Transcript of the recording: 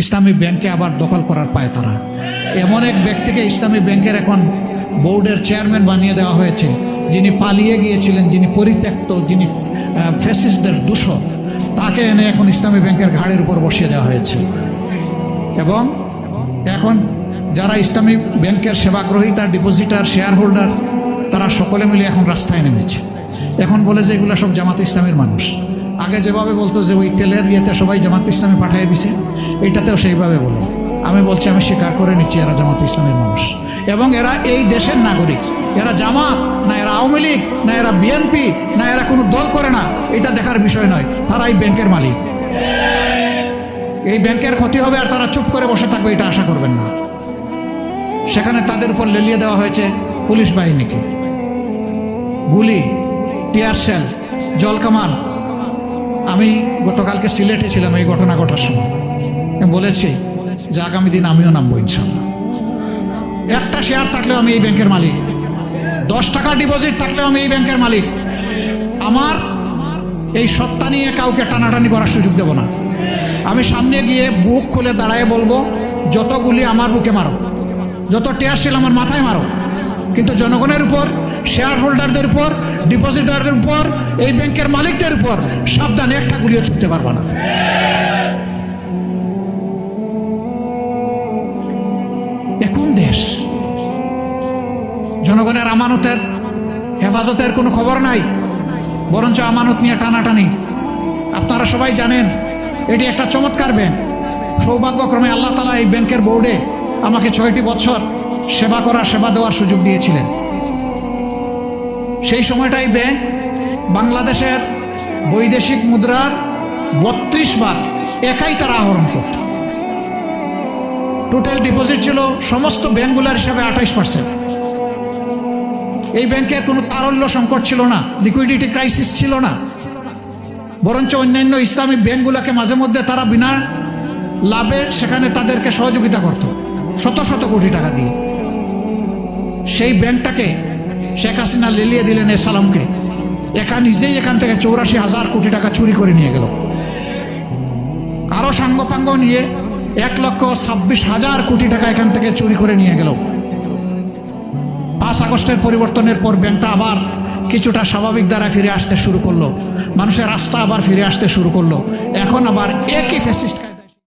ইসলামী ব্যাংকে আবার দখল করার পায় তারা। এমন এক ব্যক্তিকে ইসলামী ব্যাংকের এখন বোর্ডের চেয়ারম্যান বানিয়ে দেওয়া হয়েছে, যিনি পালিয়ে গিয়েছিলেন, যিনি পরিত্যক্ত, যিনি ফ্যাসিস্টদের দূষক, তাকে এনে এখন ইসলামী ব্যাংকের ঘাড়ের উপর বসিয়ে দেওয়া হয়েছে। এবং এখন যারা ইসলামী ব্যাংকের সেবাগ্রহীতা, ডিপোজিটার, শেয়ার হোল্ডার, তারা সকলে মিলে এখন রাস্তায় নেমেছে। এখন বলে যে এগুলো সব জামাত ইসলামীর মানুষ। আগে যেভাবে বলতো যে ওই তেলের ইয়েতে সবাই জামাত ইসলামী পাঠিয়ে দিছে, এটাতেও সেইভাবে বলো। আমি বলছি, আমি স্বীকার করে নিচ্ছি এরা জামাত ইসলামের মানুষ এবং এরা এই দেশের নাগরিক। এরা জামাত না, এরা আওয়ামী লীগ না, এরা বিএনপি না, এরা কোনো দল করে না, এটা দেখার বিষয় নয়। তারা এই ব্যাংকের মালিক। এই ব্যাংকের ক্ষতি হবে আর তারা চুপ করে বসে থাকবে, এটা আশা করবেন না। সেখানে তাদের উপর লেলিয়ে দেওয়া হয়েছে পুলিশ বাহিনীকে, গুলি, টিয়ার সেল, জলকামান। আমি গতকালকে সিলেটে ছিলাম এই ঘটনা ঘটার সময়। আমি বলেছি যে আগামী দিন আমিও নামবো ইনশাল্লাহ। একটা শেয়ার থাকলেও আমি এই ব্যাংকের মালিক, 10 টাকা ডিপোজিট থাকলেও আমি এই ব্যাংকের মালিক। আমার এই সত্তা নিয়ে কাউকে টানাটানি করার সুযোগ দেব না। আমি সামনে গিয়ে বুক খুলে দাঁড়ায় বলবো, যত গুলি আমার বুকে মারো, যত টিয়ার সেল আমার মাথায় মারো, কিন্তু জনগণের উপর, শেয়ার হোল্ডারদের উপর, ডিপোজিটারদের উপর, এই ব্যাংকের মালিকদের উপর সাবধানে একটা গুলিও ছুটতে পারবা না। এখন দেশ জনগণের আমানতের হেফাজতের কোনো খবর নাই, বরঞ্চ আমানত নিয়ে টানাটানি। আপনারা সবাই জানেন এটি একটা চমৎকার ব্যাংক। সৌভাগ্যক্রমে আল্লাহ তাআলা এই ব্যাংকের বোর্ডে আমাকে 6টি বছর সেবা দেওয়ার সুযোগ দিয়েছিলেন। সেই সময়টাই ব্যাংক বাংলাদেশের বৈদেশিক মুদ্রার 32% একাই তারা আহরণ করত। টোটাল ডিপোজিট ছিল সমস্ত ব্যাংকগুলোর হিসাবে 28%। এই ব্যাংকের কোনো তারল্য সংকট ছিল না, লিকুইডিটি ক্রাইসিস ছিল না, বরঞ্চ অন্যান্য ইসলামিক ব্যাংকগুলোকে মাঝে মধ্যে তারা বিনা লাভে সেখানে তাদেরকে সহযোগিতা করত শত শত কোটি টাকা দিয়ে। সেই ব্যাংকটাকে শেখ হাসিনা লেলিয়ে দিলেন সালামকে। নিজেই এখান থেকে 84,000 কোটি টাকা চুরি করে নিয়ে গেল। আরো সাঙ্গপাঙ্গ নিয়ে 1,26,000 কোটি টাকা এখান থেকে চুরি করে নিয়ে গেল। 5 আগস্টের পরিবর্তনের পর ব্যাংকটা আবার কিছুটা স্বাভাবিক দ্বারা ফিরে আসতে শুরু করলো, মানুষের রাস্তা আবার ফিরে আসতে শুরু করলো। এখন আবার একই ফ্যাসিস্ট